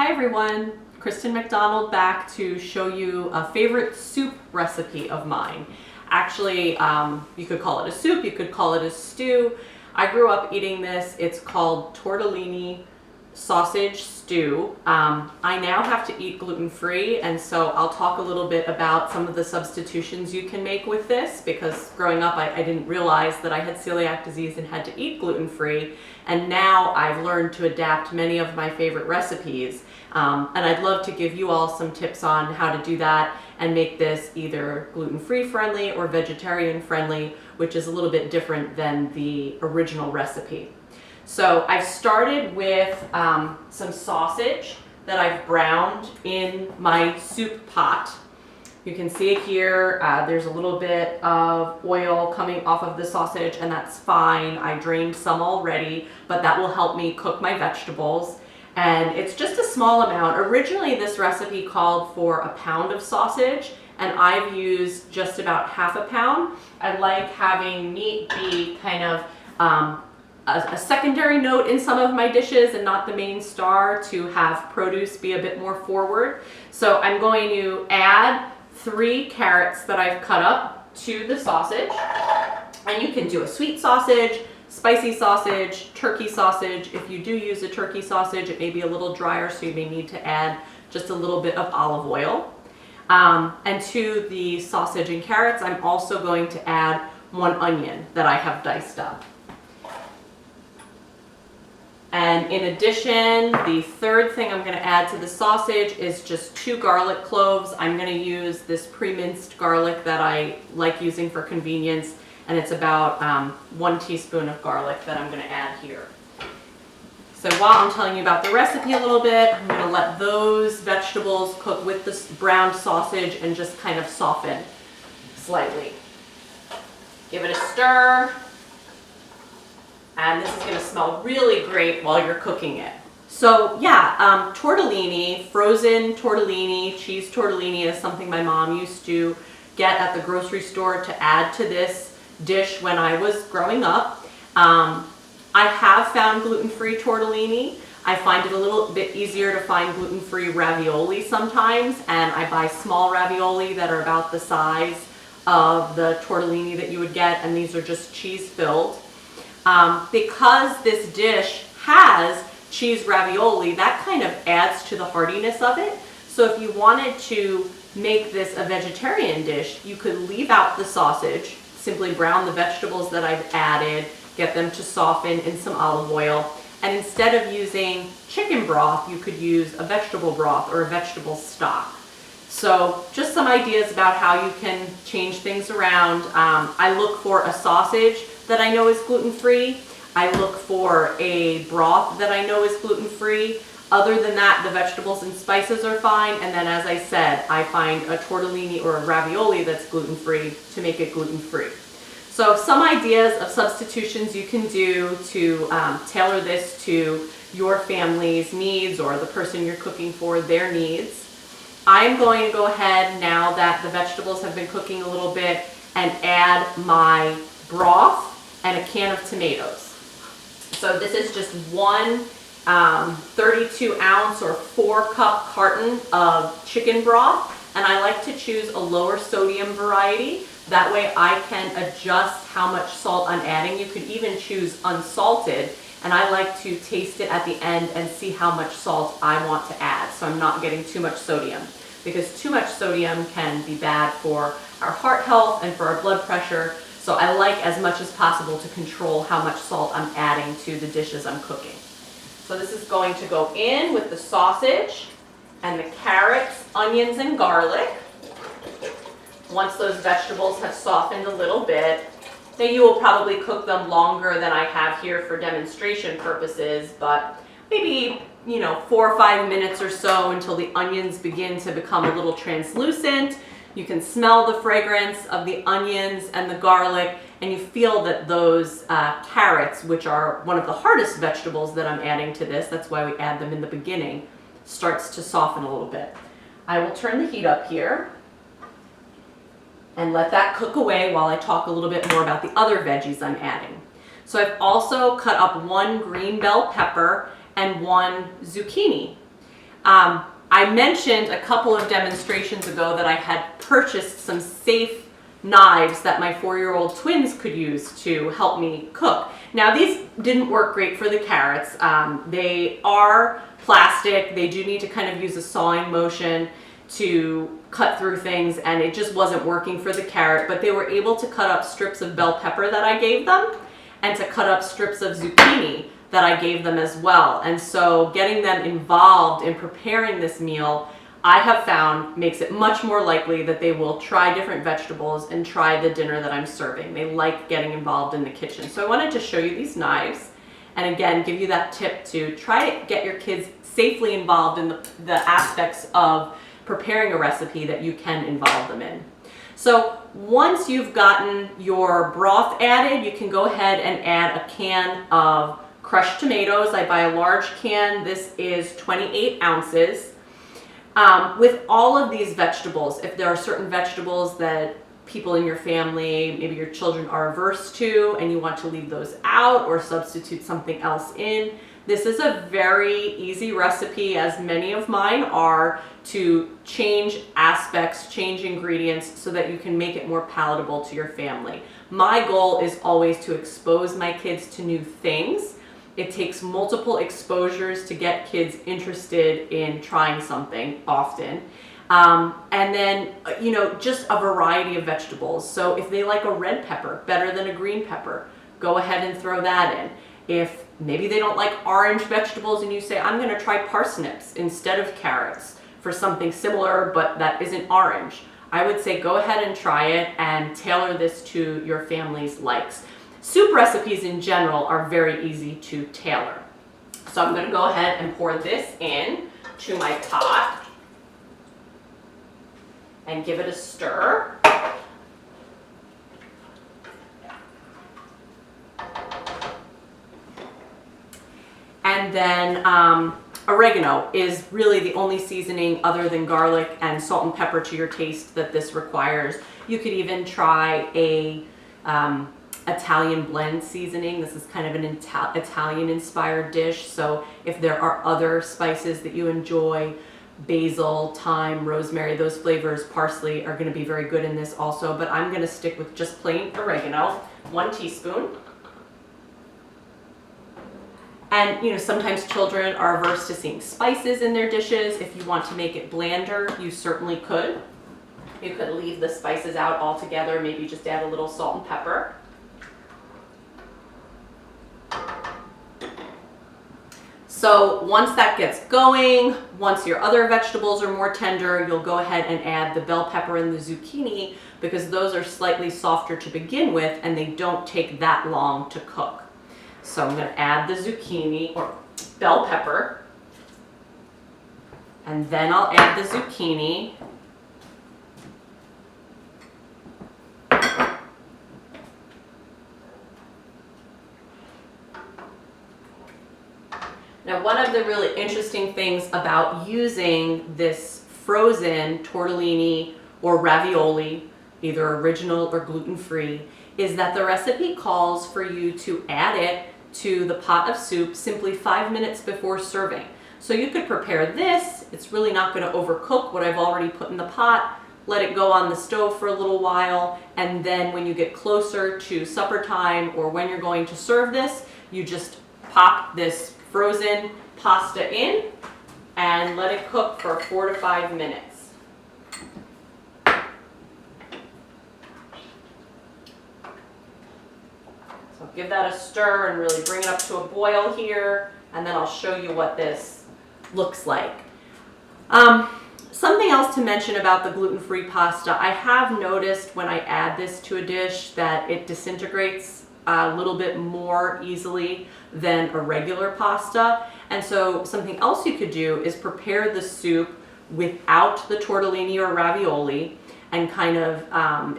Hi everyone, Kristen McDonald back to show you a favorite soup recipe of mine. Actually, you could call it a soup, you could call it a stew. I grew up eating this. It's called tortellini sausage stew. I now have to eat gluten-free, and so I'll talk a little bit about some of the substitutions you can make with this, because growing up I didn't realize that I had celiac disease and had to eat gluten-free, and now I've learned to adapt many of my favorite recipes. And I'd love to give you all some tips on how to do that and make this either gluten-free friendly or vegetarian friendly, which is a little bit different than the original recipe. So I've started with some sausage that I've browned in my soup pot. You can see it here. There's a little bit of oil coming off of the sausage, and that's fine. I drained some already, but that will help me cook my vegetables. And it's just a small amount. Originally, this recipe called for a pound of sausage, and I've used just about half a pound. I like having meat be kind of a secondary note in some of my dishes and not the main star, to have produce be a bit more forward. So I'm going to add 3 carrots that I've cut up to the sausage. And you can do a sweet sausage, spicy sausage, turkey sausage. If you do use a turkey sausage, it may be a little drier, so you may need to add just a little bit of olive oil. And to the sausage and carrots, I'm also going to add 1 onion that I have diced up. And in addition, the third thing I'm going to add to the sausage is just 2 garlic cloves. I'm going to use this pre-minced garlic that I like using for convenience, and it's about 1 teaspoon of garlic that I'm going to add here. So while I'm telling you about the recipe a little bit, I'm going to let those vegetables cook with this browned sausage and just kind of soften slightly. Give it a stir. And this is going to smell really great while you're cooking it. So yeah, tortellini, frozen tortellini, cheese tortellini is something my mom used to get at the grocery store to add to this dish when I was growing up. I have found gluten-free tortellini. I find it a little bit easier to find gluten-free ravioli sometimes, and I buy small ravioli that are about the size of the tortellini that you would get, and these are just cheese-filled. Because this dish has cheese ravioli, that kind of adds to the heartiness of it. So if you wanted to make this a vegetarian dish, you could leave out the sausage, simply brown the vegetables that I've added, get them to soften in some olive oil, and instead of using chicken broth, you could use a vegetable broth or a vegetable stock. So just some ideas about how you can change things around. I look for a sausage that I know is gluten-free. I look for a broth that I know is gluten-free. Other than that, the vegetables and spices are fine. And then, as I said, I find a tortellini or a ravioli that's gluten-free to make it gluten-free. So some ideas of substitutions you can do to tailor this to your family's needs or the person you're cooking for, their needs. I'm going to go ahead, now that the vegetables have been cooking a little bit, and add my broth and a can of tomatoes. So this is just 1 32-ounce or 4-cup carton of chicken broth, and I like to choose a lower sodium variety. That way I can adjust how much salt I'm adding. You could even choose unsalted, and I like to taste it at the end and see how much salt I want to add, so I'm not getting too much sodium, because too much sodium can be bad for our heart health and for our blood pressure. So I like as much as possible to control how much salt I'm adding to the dishes I'm cooking. So this is going to go in with the sausage and the carrots, onions, and garlic. Once those vegetables have softened a little bit, then you will probably cook them longer than I have here for demonstration purposes, but maybe 4 or 5 minutes or so until the onions begin to become a little translucent. You can smell the fragrance of the onions and the garlic, and you feel that those carrots, which are one of the hardest vegetables that I'm adding to this, that's why we add them in the beginning, starts to soften a little bit. I will turn the heat up here and let that cook away while I talk a little bit more about the other veggies I'm adding. So I've also cut up 1 green bell pepper and 1 zucchini. I mentioned a couple of demonstrations ago that I had purchased some safe knives that my 4-year-old twins could use to help me cook. Now these didn't work great for the carrots. They are plastic. They do need to kind of use a sawing motion to cut through things, and it just wasn't working for the carrot, but they were able to cut up strips of bell pepper that I gave them and to cut up strips of zucchini that I gave them as well. And so getting them involved in preparing this meal, I have found makes it much more likely that they will try different vegetables and try the dinner that I'm serving. They like getting involved in the kitchen. So I wanted to show you these knives and again give you that tip to try to get your kids safely involved in the aspects of preparing a recipe that you can involve them in. So once you've gotten your broth added, you can go ahead and add a can of crushed tomatoes. I buy a large can. This is 28 ounces. With all of these vegetables, if there are certain vegetables that people in your family, maybe your children are averse to and you want to leave those out or substitute something else in, this is a very easy recipe, as many of mine are, to change aspects, change ingredients so that you can make it more palatable to your family. My goal is always to expose my kids to new things. It takes multiple exposures to get kids interested in trying something often. And then, you know, just a variety of vegetables. So if they like a red pepper better than a green pepper, go ahead and throw that in. If maybe they don't like orange vegetables and you say, I'm going to try parsnips instead of carrots for something similar but that isn't orange, I would say go ahead and try it and tailor this to your family's likes. Soup recipes in general are very easy to tailor. So I'm going to go ahead and pour this in to my pot and give it a stir. And then oregano is really the only seasoning other than garlic and salt and pepper to your taste that this requires. You could even try a Italian blend seasoning. This is kind of an Italian inspired dish. So if there are other spices that you enjoy, basil, thyme, rosemary, those flavors, parsley are going to be very good in this also. But I'm going to stick with just plain oregano, 1 teaspoon. And you know, sometimes children are averse to seeing spices in their dishes. If you want to make it blander, you certainly could. You could leave the spices out altogether, maybe just add a little salt and pepper. So once that gets going, once your other vegetables are more tender, you'll go ahead and add the bell pepper and the zucchini because those are slightly softer to begin with and they don't take that long to cook. So I'm going to add the zucchini or bell pepper, and then I'll add the zucchini. Now, one of the really interesting things about using this frozen tortellini or ravioli, either original or gluten-free, is that the recipe calls for you to add it to the pot of soup simply 5 minutes before serving. So you could prepare this. It's really not going to overcook what I've already put in the pot. Let it go on the stove for a little while, and then when you get closer to supper time or when you're going to serve this, you just pop this frozen pasta in and let it cook for 4 to 5 minutes. So give that a stir and really bring it up to a boil here, and then I'll show you what this looks like. Something else to mention about the gluten-free pasta, I have noticed when I add this to a dish that it disintegrates a little bit more easily than a regular pasta. And so something else you could do is prepare the soup without the tortellini or ravioli and kind of,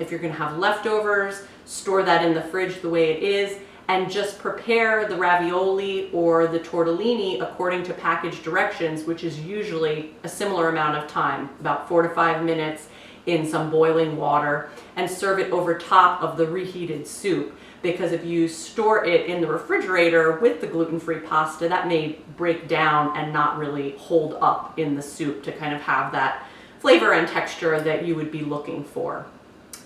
if you're going to have leftovers, store that in the fridge the way it is and just prepare the ravioli or the tortellini according to package directions, which is usually a similar amount of time, about 4 to 5 minutes in some boiling water, and serve it over top of the reheated soup. because if you store it in the refrigerator with the gluten-free pasta, that may break down and not really hold up in the soup to kind of have that flavor and texture that you would be looking for.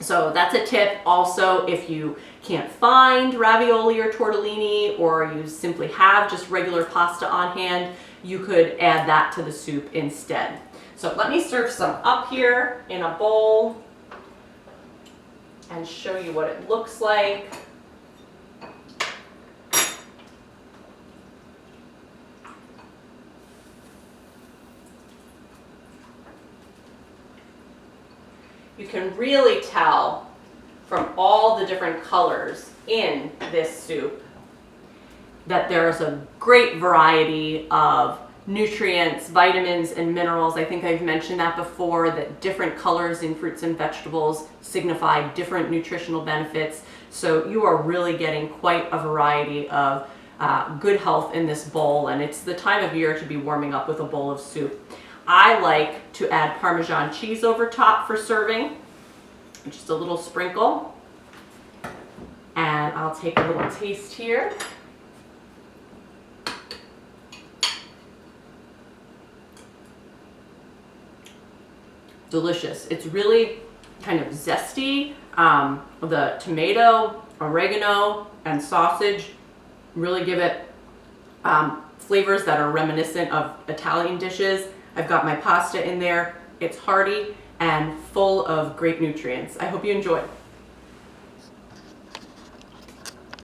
So that's a tip. Also, if you can't find ravioli or tortellini, or you simply have just regular pasta on hand, you could add that to the soup instead. So let me serve some up here in a bowl and show you what it looks like. You can really tell from all the different colors in this soup that there's a great variety of nutrients, vitamins, and minerals. I think I've mentioned that before, that different colors in fruits and vegetables signify different nutritional benefits. So you are really getting quite a variety of good health in this bowl, and it's the time of year to be warming up with a bowl of soup. I like to add Parmesan cheese over top for serving, just a little sprinkle. And I'll take a little taste here. Delicious. It's really kind of zesty. The tomato, oregano, and sausage really give it flavors that are reminiscent of Italian dishes. I've got my pasta in there. It's hearty and full of great nutrients. I hope you enjoy.